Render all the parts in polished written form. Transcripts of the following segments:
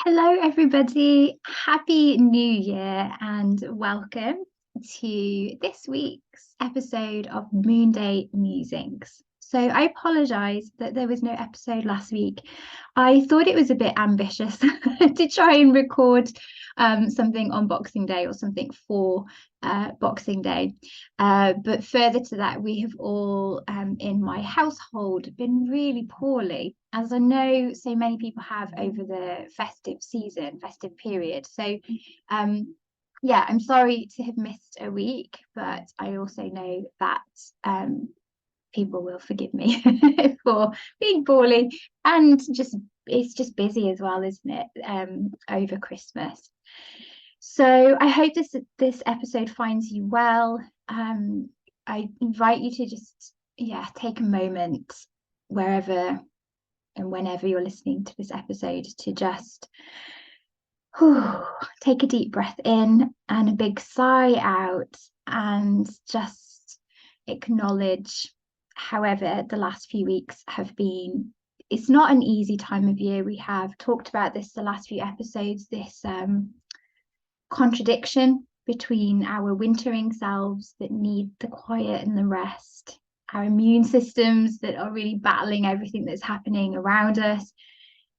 Hello, everybody. Happy New Year and welcome to this week's episode of Moonday Musings. So, I apologise that there was no episode last week. I thought it was a bit ambitious to try and record something on Boxing Day or something for Boxing Day. But further to that, we have all in my household been really poorly, as I know so many people have over the festive period. So, yeah, I'm sorry to have missed a week, but I also know that people will forgive me for being poorly and just it's just busy as well, isn't it? Over Christmas. So I hope this episode finds you well. I invite you to just take a moment wherever and whenever you're listening to this episode to just take a deep breath in and a big sigh out and just acknowledge however the last few weeks have been. It's not an easy time of year. We have talked about this the last few episodes, this contradiction between our wintering selves that need the quiet and the rest, our immune systems that are really battling everything that's happening around us,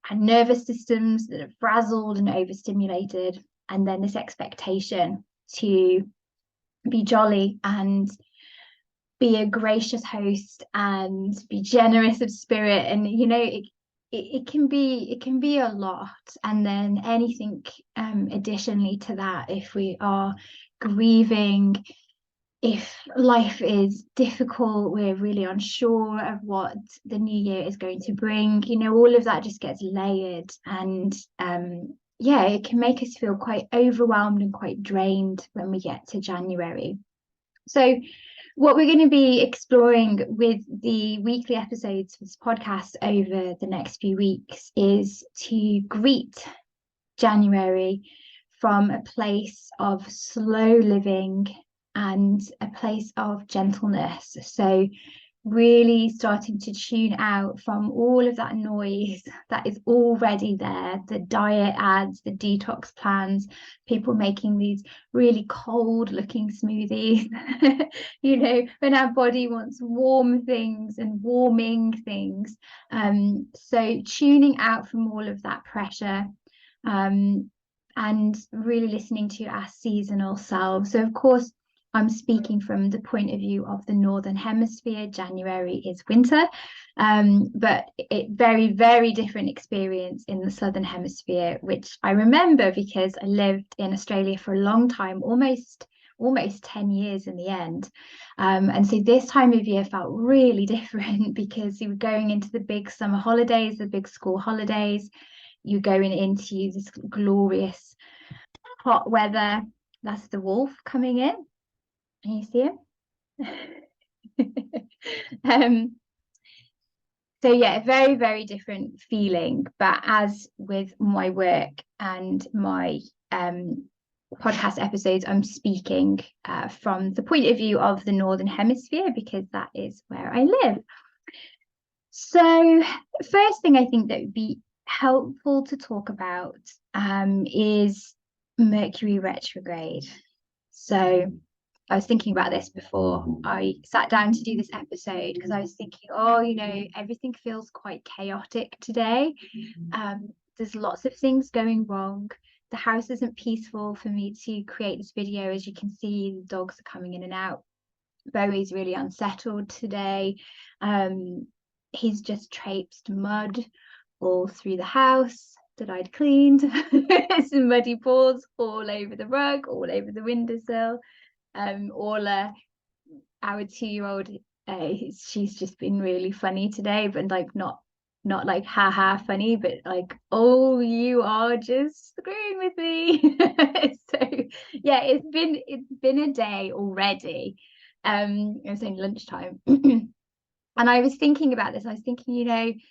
and nervous systems that are frazzled and overstimulated, and then this expectation to be jolly and be a gracious host and be generous of spirit. And it can be a lot. And then anything additionally to that, if we are grieving, if life is difficult, we're really unsure of what the new year is going to bring, all of that just gets layered. And it can make us feel quite overwhelmed and quite drained when we get to January. So what we're going to be exploring with the weekly episodes for this podcast over the next few weeks is to greet January from a place of slow living and a place of gentleness. So really starting to tune out from all of that noise that is already there, the diet ads, the detox plans, people making these really cold looking smoothies, when our body wants warm things and warming things. So tuning out from all of that pressure, and really listening to our seasonal selves. So of course, I'm speaking from the point of view of the Northern Hemisphere. January is winter, but it very, very different experience in the Southern Hemisphere, which I remember because I lived in Australia for a long time, almost 10 years in the end. And so this time of year felt really different because you were going into the big summer holidays, the big school holidays, you're going into this glorious hot weather. That's the wolf coming in. Can you see him? So yeah, very, very different feeling. But as with my work and my podcast episodes, I'm speaking from the point of view of the Northern Hemisphere because that is where I live. So first thing I think that would be helpful to talk about is Mercury retrograde. So I was thinking about this before I sat down to do this episode because I was thinking, everything feels quite chaotic today. There's lots of things going wrong. The house isn't peaceful for me to create this video. As you can see, the dogs are coming in and out. Bowie's really unsettled today. He's just traipsed mud all through the house that I'd cleaned. Some muddy paws all over the rug, all over the windowsill. Orla, our 2-year-old, she's just been really funny today, but like not like haha funny, but like, oh, you are just screwing with me. So yeah, it's been a day already. It was only lunchtime. And I was thinking about this. I was thinking,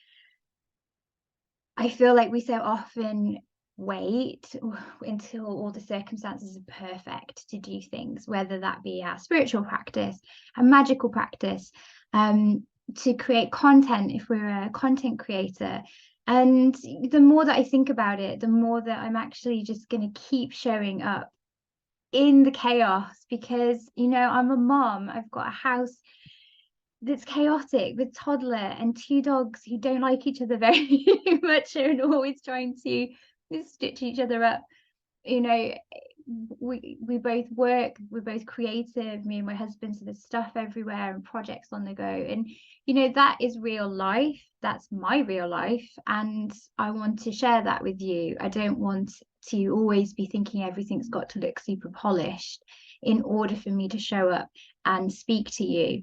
I feel like we so often wait until all the circumstances are perfect to do things, whether that be our spiritual practice, a magical practice, to create content. If we're a content creator, And the more that I think about it, the more that I'm actually just going to keep showing up in the chaos, because, you know, I'm a mom. I've got a house that's chaotic with toddler and two dogs who don't like each other very much and always trying to stitch each other up. You know, we both work, we're both creative, me and my husband, so there's stuff everywhere and projects on the go. And you know, that is real life. That's my real life, and I want to share that with you. I don't want to always be thinking everything's got to look super polished in order for me to show up and speak to you.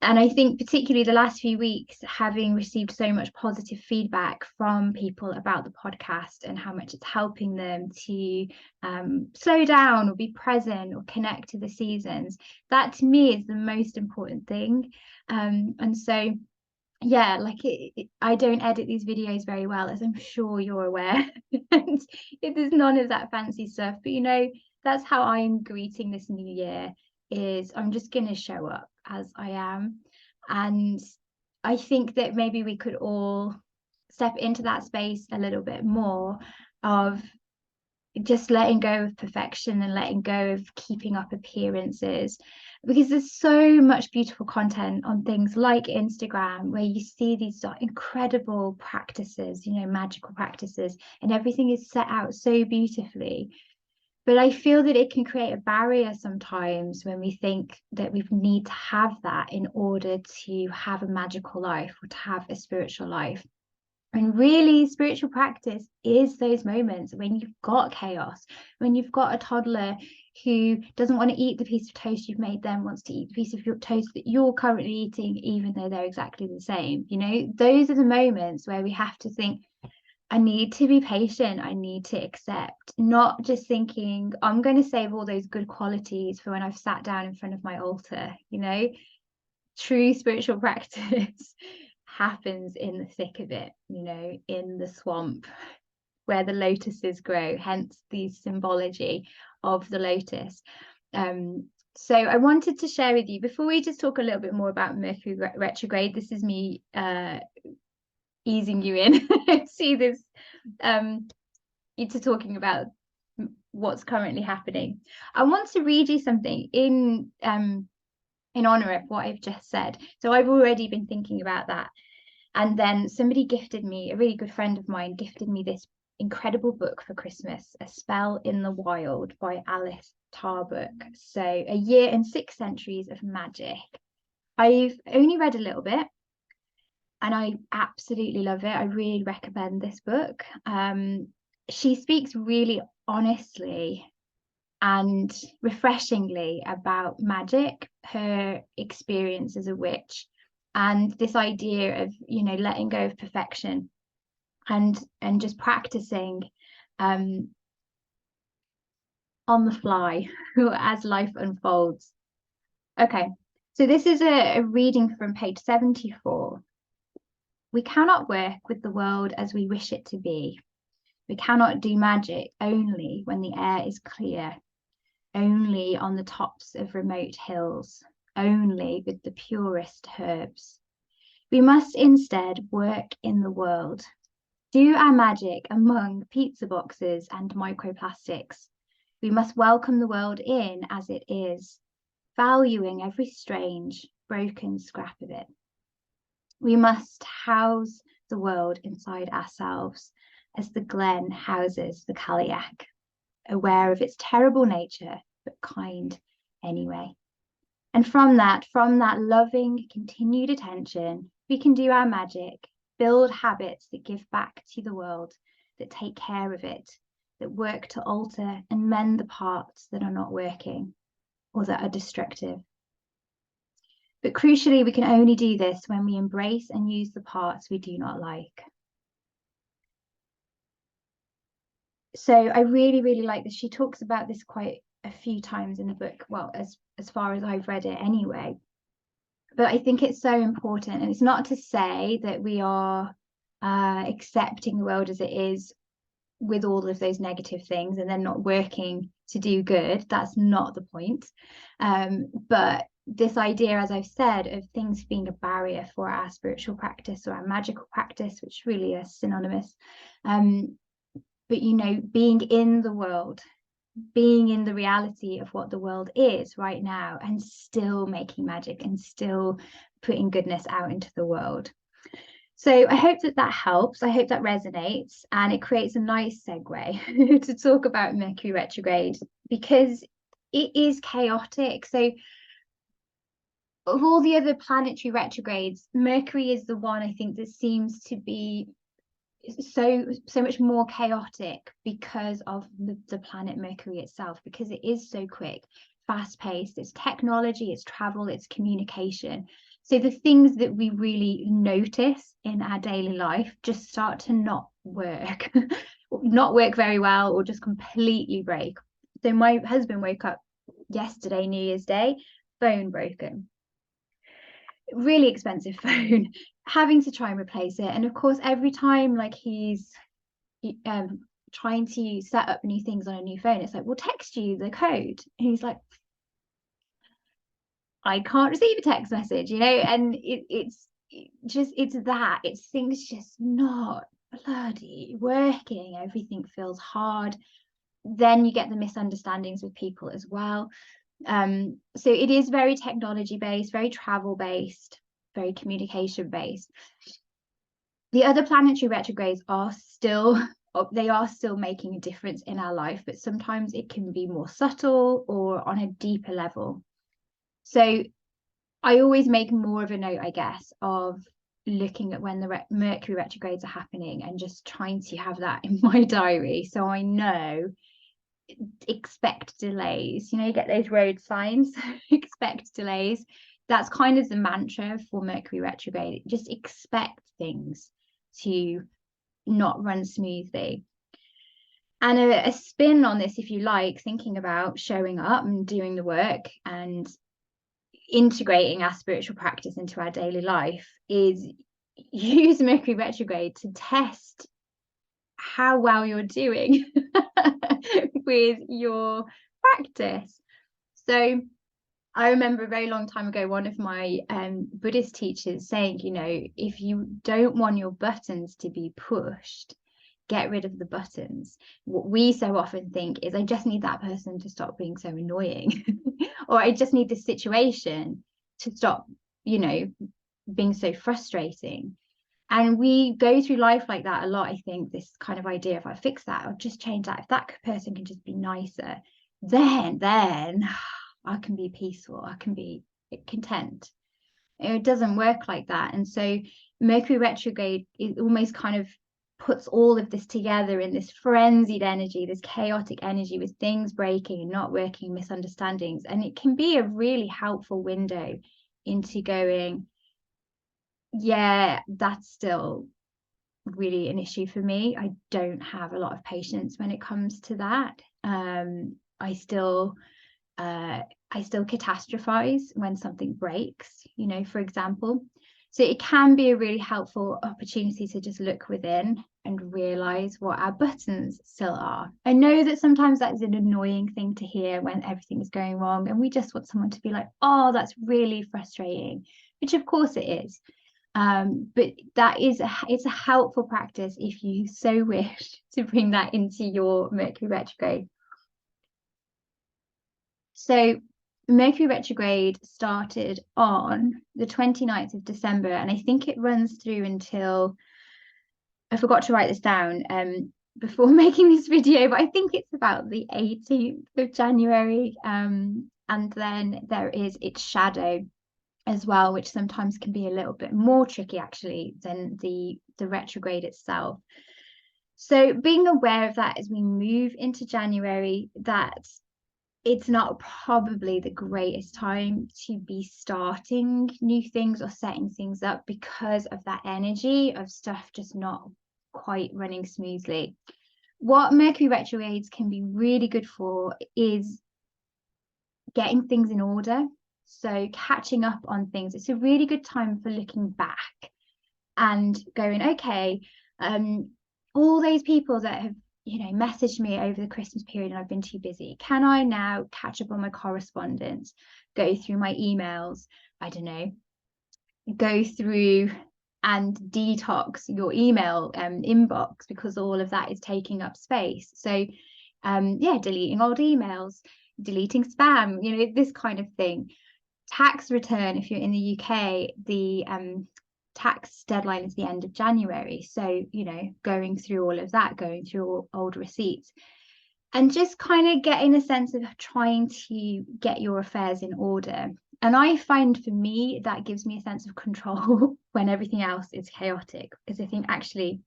And I think particularly the last few weeks, having received so much positive feedback from people about the podcast and how much it's helping them to slow down or be present or connect to the seasons, that to me is the most important thing. And so yeah, like I don't edit these videos very well, as I'm sure you're aware. And there's none of that fancy stuff, but you know, that's how I'm greeting this new year, is I'm just going to show up as I am. And I think that maybe we could all step into that space a little bit more of just letting go of perfection and letting go of keeping up appearances, because there's so much beautiful content on things like Instagram where you see these incredible practices, you know, magical practices, and everything is set out so beautifully. But I feel that it can create a barrier sometimes when we think that we need to have that in order to have a magical life or to have a spiritual life. And really, spiritual practice is those moments when you've got chaos, when you've got a toddler who doesn't want to eat the piece of toast you've made them, wants to eat the piece of your toast that you're currently eating, even though they're exactly the same. You know, those are the moments where we have to think, I need to be patient. I need to accept, not just thinking, I'm going to save all those good qualities for when I've sat down in front of my altar. You know, true spiritual practice happens in the thick of it, you know, in the swamp where the lotuses grow, hence the symbology of the lotus. So I wanted to share with you, before we just talk a little bit more about Mercury retrograde, this is me easing you in see this into talking about what's currently happening. I want to read you something in honor of what I've just said. So I've already been thinking about that. And then somebody gifted me, a really good friend of mine gifted me this incredible book for Christmas, A Spell in the Wild by Alice Tarbuck. So A Year and 6 Centuries of Magic. I've only read a little bit and I absolutely love it. I really recommend this book. She speaks really honestly and refreshingly about magic, her experience as a witch, and this idea of, you know, letting go of perfection and just practicing on the fly as life unfolds. Okay, so this is a reading from page 74. We cannot work with the world as we wish it to be. We cannot do magic only when the air is clear, only on the tops of remote hills, only with the purest herbs. We must instead work in the world, do our magic among pizza boxes and microplastics. We must welcome the world in as it is, valuing every strange, broken scrap of it. We must house the world inside ourselves as the glen houses the Cailleach, aware of its terrible nature, but kind anyway. And from that loving, continued attention, we can do our magic, build habits that give back to the world, that take care of it, that work to alter and mend the parts that are not working or that are destructive. But crucially, we can only do this when we embrace and use the parts we do not like. So I really, really like this. She talks about this quite a few times in the book, well, as far as I've read it anyway. But I think it's so important. And it's not to say that we are accepting the world as it is with all of those negative things and then not working to do good. That's not the point. But this idea, as I've said, of things being a barrier for our spiritual practice or our magical practice, which really are synonymous. But, you know, being in the world, being in the reality of what the world is right now, and still making magic and still putting goodness out into the world. So I hope that that helps. I hope that resonates, and it creates a nice segue to talk about Mercury retrograde, because it is chaotic. So of all the other planetary retrogrades, Mercury is the one I think that seems to be so much more chaotic because of the planet Mercury itself, because it is so quick, fast paced. It's technology, it's travel, it's communication. So the things that we really notice in our daily life just start to not work not work very well, or just completely break. So my husband woke up yesterday, New Year's Day, phone broken, really expensive phone, having to try and replace it. And of course, every time like he's trying to set up new things on a new phone, it's like, we'll text you the code. And he's like, I can't receive a text message, you know. And it's things just not bloody working. Everything feels hard. Then you get the misunderstandings with people as well. So it is very technology based, very travel based, very communication based. The other planetary retrogrades are still making a difference in our life, but sometimes it can be more subtle or on a deeper level. So I always make more of a note, I guess, of looking at when the Mercury retrogrades are happening and just trying to have that in my diary, so I know, expect delays. You know, you get those road signs, expect delays. That's kind of the mantra for Mercury retrograde. Just expect things to not run smoothly. And a spin on this, if you like, thinking about showing up and doing the work and integrating our spiritual practice into our daily life, is use Mercury retrograde to test how well you're doing with your practice. So I remember a very long time ago, one of my Buddhist teachers saying, you know, if you don't want your buttons to be pushed, get rid of the buttons. What we so often think is, I just need that person to stop being so annoying, or I just need this situation to stop, you know, being so frustrating. And we go through life like that a lot. I think this kind of idea, if I fix that or just change that, if that person can just be nicer, then I can be peaceful, I can be content. It doesn't work like that. And so Mercury retrograde is almost kind of puts all of this together in this frenzied energy, this chaotic energy, with things breaking and not working, misunderstandings. And it can be a really helpful window into going, yeah, that's still really an issue for me. I don't have a lot of patience when it comes to that. I still catastrophize when something breaks, you know, for example. So it can be a really helpful opportunity to just look within and realize what our buttons still are. I know that sometimes that is an annoying thing to hear when everything is going wrong, and we just want someone to be like, oh, that's really frustrating, which of course it is. But it's a helpful practice if you so wish to bring that into your Mercury retrograde. So Mercury retrograde started on the 29th of December, and I think it runs through until, I forgot to write this down before making this video, but I think it's about the 18th of January. And then there is its shadow as well, which sometimes can be a little bit more tricky actually than the retrograde itself. So being aware of that as we move into January, that it's not probably the greatest time to be starting new things or setting things up, because of that energy of stuff just not quite running smoothly. What Mercury retrogrades can be really good for is getting things in order. So catching up on things. It's a really good time for looking back and going, okay, all those people that have messaged me over the Christmas period and I've been too busy. Can I now catch up on my correspondence, go through my emails, I don't know, go through and detox your email inbox, because all of that is taking up space. So deleting old emails, deleting spam, this kind of thing. Tax return, if you're in the UK, the tax deadline is the end of January. So, going through all of that, going through all old receipts, and just kind of getting a sense of trying to get your affairs in order. And I find, for me, that gives me a sense of control when everything else is chaotic, because I think actually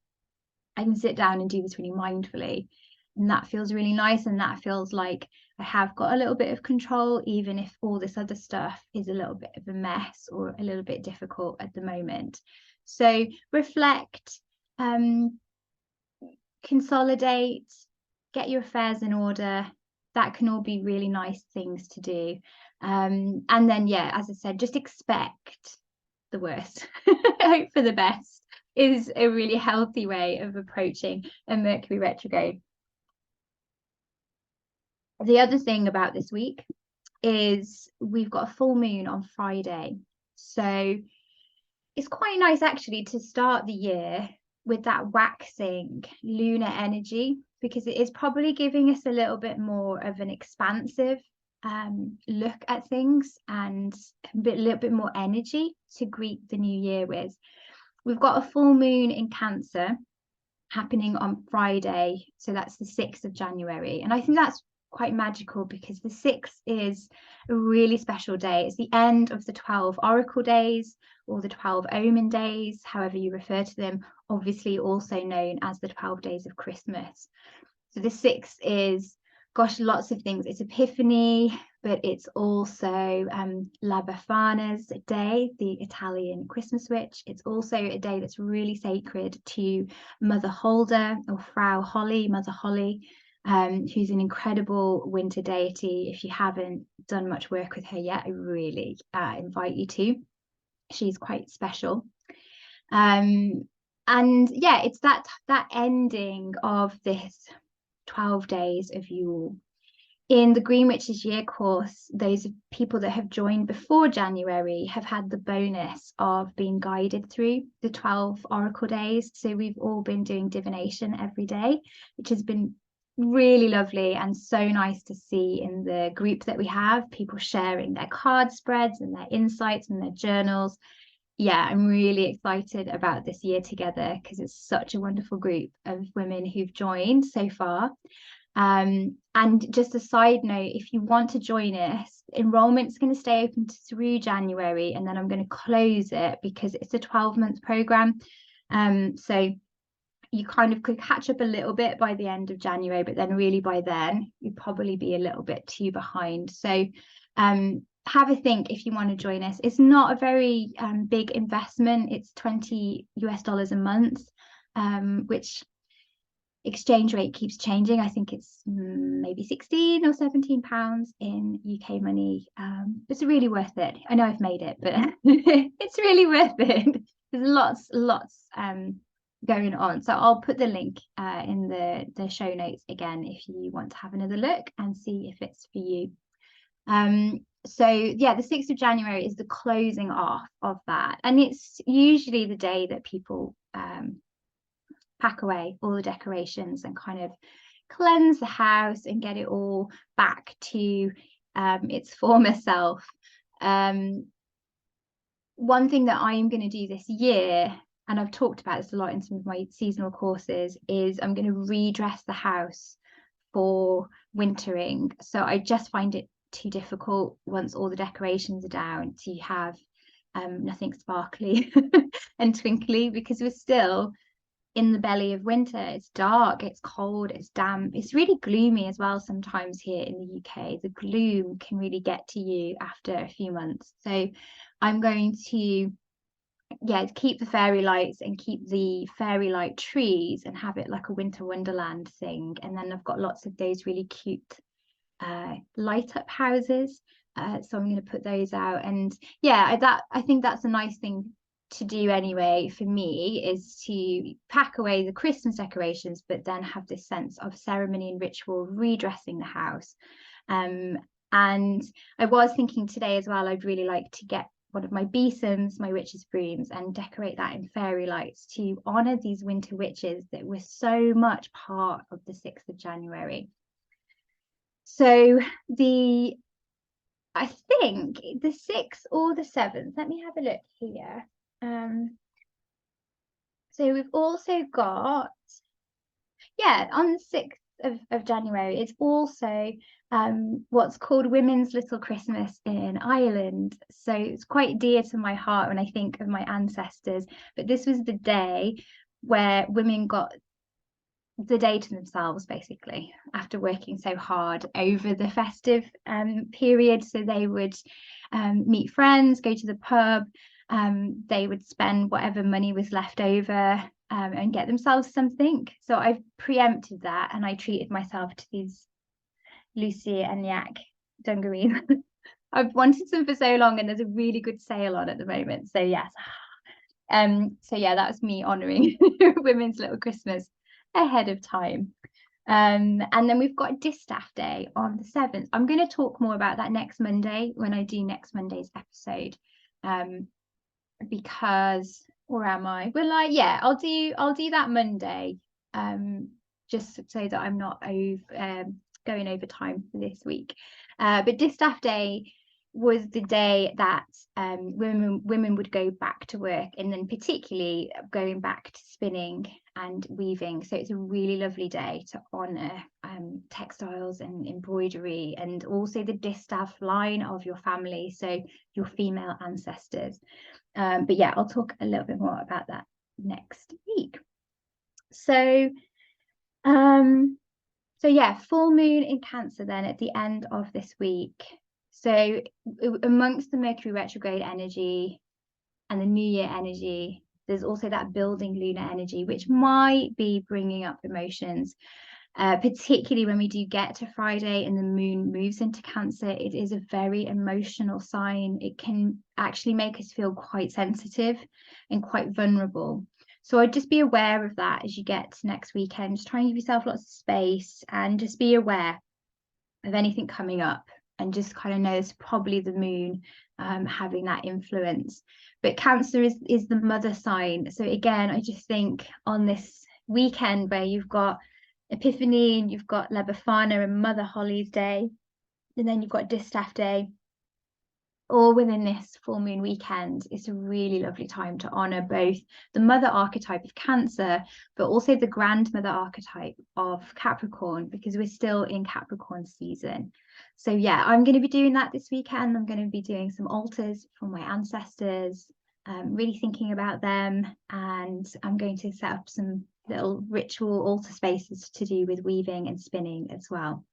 I can sit down and do this really mindfully. And that feels really nice. And that feels like I have got a little bit of control, even if all this other stuff is a little bit of a mess or a little bit difficult at the moment. So reflect, consolidate, get your affairs in order. That can all be really nice things to do. And then, as I said, just expect the worst, hope for the best is a really healthy way of approaching a Mercury retrograde. The other thing about this week is we've got a full moon on Friday. So it's quite nice actually to start the year with that waxing lunar energy, because it is probably giving us a little bit more of an expansive look at things and a little bit more energy to greet the new year with. We've got a full moon in Cancer happening on Friday, so that's the 6th of January, and I think that's quite magical because the 6th is a really special day. It's the end of the 12 oracle days, or the 12 omen days, however you refer to them, obviously also known as the 12 days of Christmas. So the 6th is, gosh, lots of things. It's Epiphany, but it's also La Befana's day, the Italian Christmas witch. It's also a day that's really sacred to Mother Holle, or Frau Holle, Mother Holle, who's an incredible winter deity. If you haven't done much work with her yet, I really invite you to. She's quite special. And it's that ending of this 12 days of Yule. In the Green Witches Year course, those people that have joined before January have had the bonus of being guided through the 12 oracle days. So we've all been doing divination every day, which has been really lovely and so nice to see in the group that we have, people sharing their card spreads and their insights and their journals. I'm really excited about this year together because it's such a wonderful group of women who've joined so far. And just a side note, if you want to join us, enrollment's going to stay open through January, and then I'm going to close it because it's a 12-month program. So you kind of could catch up a little bit by the end of January, but then really by then you'd probably be a little bit too behind. So have a think if you want to join us. It's not a very big investment. It's $20 a month, which exchange rate keeps changing. I think it's maybe 16 or 17 pounds in UK money. It's really worth it. I know I've made it, but it's really worth it. There's lots going on. So I'll put the link in the show notes again if you want to have another look and see if it's for you. So the 6th of January is the closing off of that, and it's usually the day that people pack away all the decorations and kind of cleanse the house and get it all back to its former self. One thing that I am going to do this year, and I've talked about this a lot in some of my seasonal courses, is I'm going to redress the house for wintering. So I just find it too difficult once all the decorations are down to have nothing sparkly and twinkly, because we're still in the belly of winter. It's dark, it's cold, it's damp, it's really gloomy as well sometimes here in the UK. The gloom can really get to you after a few months. So I'm going to keep the fairy lights and keep the fairy light trees and have it like a winter wonderland thing. And then I've got lots of those really cute light up houses, so I'm going to put those out. And I think that's a nice thing to do anyway for me is to pack away the Christmas decorations, but then have this sense of ceremony and ritual, redressing the house. And I was thinking today as well, I'd really like to get one of my besoms, my witches' brooms, and decorate that in fairy lights to honour these winter witches that were so much part of the 6th of January. So I think the 6th or the 7th, let me have a look here. So we've also got, on the 6th of January, it's also what's called Women's Little Christmas in Ireland. So it's quite dear to my heart when I think of my ancestors. But this was the day where women got the day to themselves, basically, after working so hard over the festive period. So they would meet friends, go to the pub, they would spend whatever money was left over and get themselves something. So I've preempted that, and I treated myself to these Lucy and Yak dungarees. I've wanted some for so long, and there's a really good sale on at the moment. So yes. That's me honouring Women's Little Christmas ahead of time. And then we've got Distaff Day on the 7th. I'm going to talk more about that next Monday when I do next Monday's episode. Because, or am I? Well, I'll do that Monday. Just so that I'm not going over time for this week. But Distaff Day was the day that women would go back to work, and then particularly going back to spinning and weaving. So it's a really lovely day to honour textiles and embroidery, and also the distaff line of your family, so your female ancestors. But I'll talk a little bit more about that next week. So full moon in Cancer then at the end of this week. So amongst the Mercury retrograde energy and the New Year energy, there's also that building lunar energy, which might be bringing up emotions, particularly when we do get to Friday and the moon moves into Cancer. It is a very emotional sign. It can actually make us feel quite sensitive and quite vulnerable. So I'd just be aware of that as you get to next weekend. Just try and give yourself lots of space and just be aware of anything coming up, and just kind of know it's probably the moon having that influence. But Cancer is the mother sign. So again, I just think on this weekend where you've got Epiphany and you've got La Befana and Mother Holle's day, and then you've got Distaff Day, all within this full moon weekend, it's a really lovely time to honour both the mother archetype of Cancer, but also the grandmother archetype of Capricorn, because we're still in Capricorn season. So I'm going to be doing that this weekend. I'm going to be doing some altars for my ancestors, really thinking about them, and I'm going to set up some little ritual altar spaces to do with weaving and spinning as well.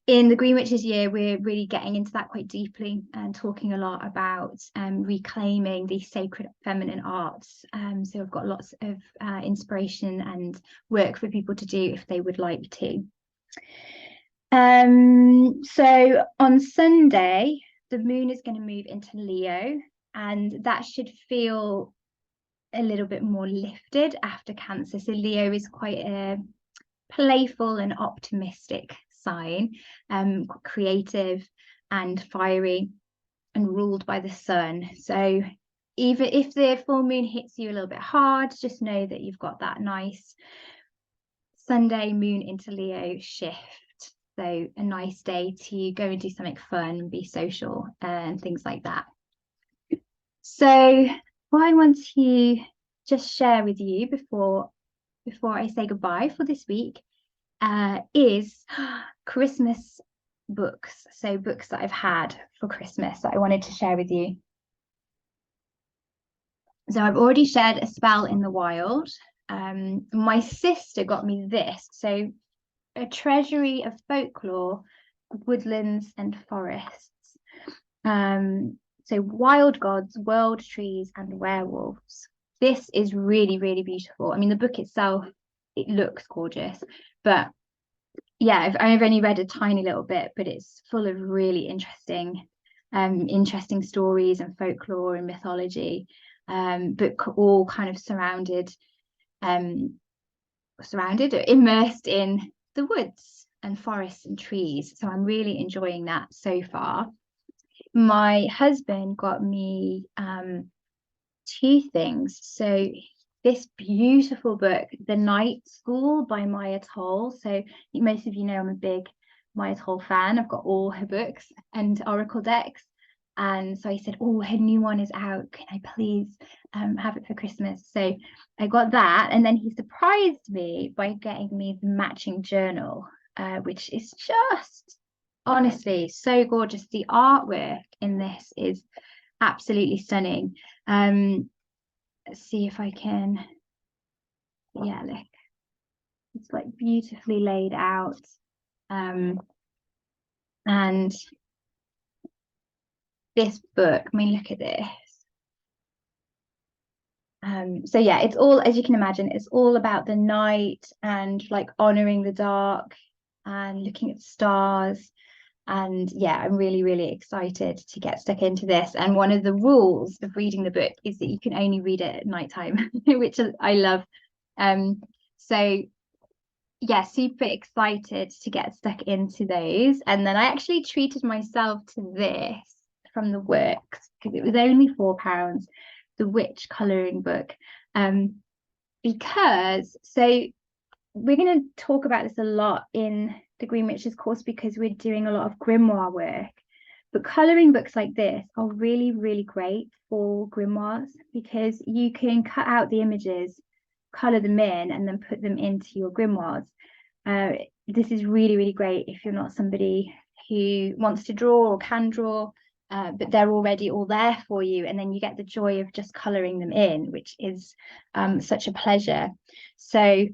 In the Green Witches year, we're really getting into that quite deeply and talking a lot about reclaiming the sacred feminine arts. So I've got lots of inspiration and work for people to do if they would like to. So on Sunday, the moon is going to move into Leo, and that should feel a little bit more lifted after Cancer. So Leo is quite a playful and optimistic sign, creative and fiery and ruled by the sun. So even if the full moon hits you a little bit hard, just know that you've got that nice Sunday moon into Leo shift. So a nice day to go and do something fun and be social and things like that. So what I want to just share with you before I say goodbye for this week is Christmas books. So books that I've had for Christmas that I wanted to share with you. So I've already shared A Spell in the Wild. My sister got me this. So A Treasury of Folklore, Woodlands and Forests. So Wild Gods, World Trees and Werewolves. This is really, really beautiful. I mean, the book itself, it looks gorgeous, but I've only read a tiny little bit, but it's full of really interesting stories and folklore and mythology. but all kind of surrounded or immersed in the woods and forests and trees. So I'm really enjoying that so far. My husband got me two things. So this beautiful book, The Night School by Mother Holle. So I think most of you know I'm a big Mother Holle fan. I've got all her books and oracle decks. And so I said, oh, her new one is out. Can I please have it for Christmas? So I got that. And then he surprised me by getting me the matching journal, which is just honestly so gorgeous. The artwork in this is absolutely stunning. Let's see if I can, yeah, look, it's like beautifully laid out. And this book, I mean, look at this. So yeah, it's all, as you can imagine, it's all about the night and like honoring the dark and looking at stars. And yeah, I'm really, really excited to get stuck into this. And one of the rules of reading the book is that you can only read it at nighttime, which I love. So yeah, super excited to get stuck into those. And then I actually treated myself to this from the works because it was only £4, the Witch colouring book. Because so we're going to talk about this a lot in the Green Witches course because we're doing a lot of grimoire work. But colouring books like this are really, really great for grimoires because you can cut out the images, colour them in, and then put them into your grimoires. This is really, really great if you're not somebody who wants to draw or can draw, but they're already all there for you. And then you get the joy of just colouring them in, which is such a pleasure. So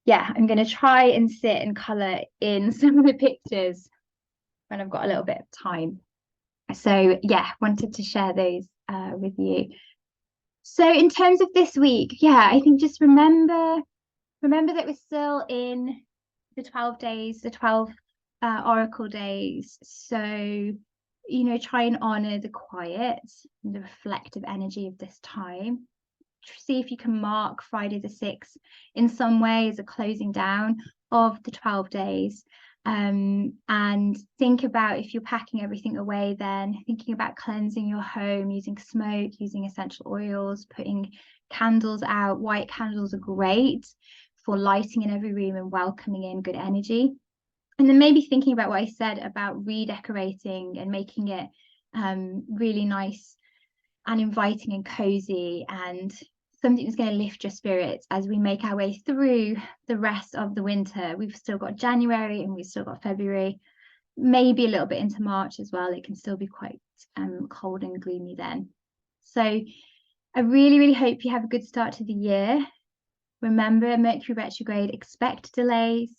yeah, I'm going to try and sit and colour in some of the pictures when I've got a little bit of time. So yeah, wanted to share those with you. So in terms of this week, yeah, I think just remember that we're still in the 12 days, the 12 oracle days. So, you know, try and honor the quiet and the reflective energy of this time. See if you can mark Friday the 6th in some way as a closing down of the 12 days. And think about if you're packing everything away, then thinking about cleansing your home, using smoke, using essential oils, putting candles out. White candles are great for lighting in every room and welcoming in good energy. And then maybe thinking about what I said about redecorating and making it really nice and inviting and cozy and something that's going to lift your spirits as we make our way through the rest of the winter. We've still got January and we've still got February, maybe a little bit into March as well. It can still be quite cold and gloomy then. So I really, really hope you have a good start to the year. Remember, Mercury retrograde, expect delays,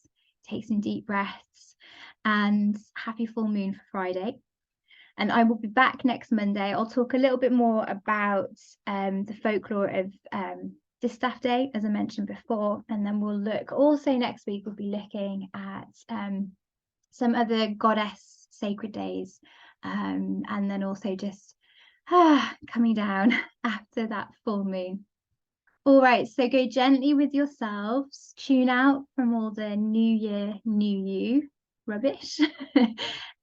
take some deep breaths, and happy full moon for Friday. And I will be back next Monday. I'll talk a little bit more about the folklore of Distaff Day, as I mentioned before. And then we'll look, also next week, we'll be looking at some other goddess sacred days. And then also just coming down after that full moon. All right, so go gently with yourselves. Tune out from all the new year, new you rubbish.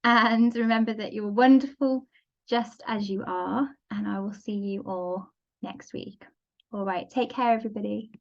And remember that you're wonderful just as you are. And I will see you all next week. All right, take care, everybody.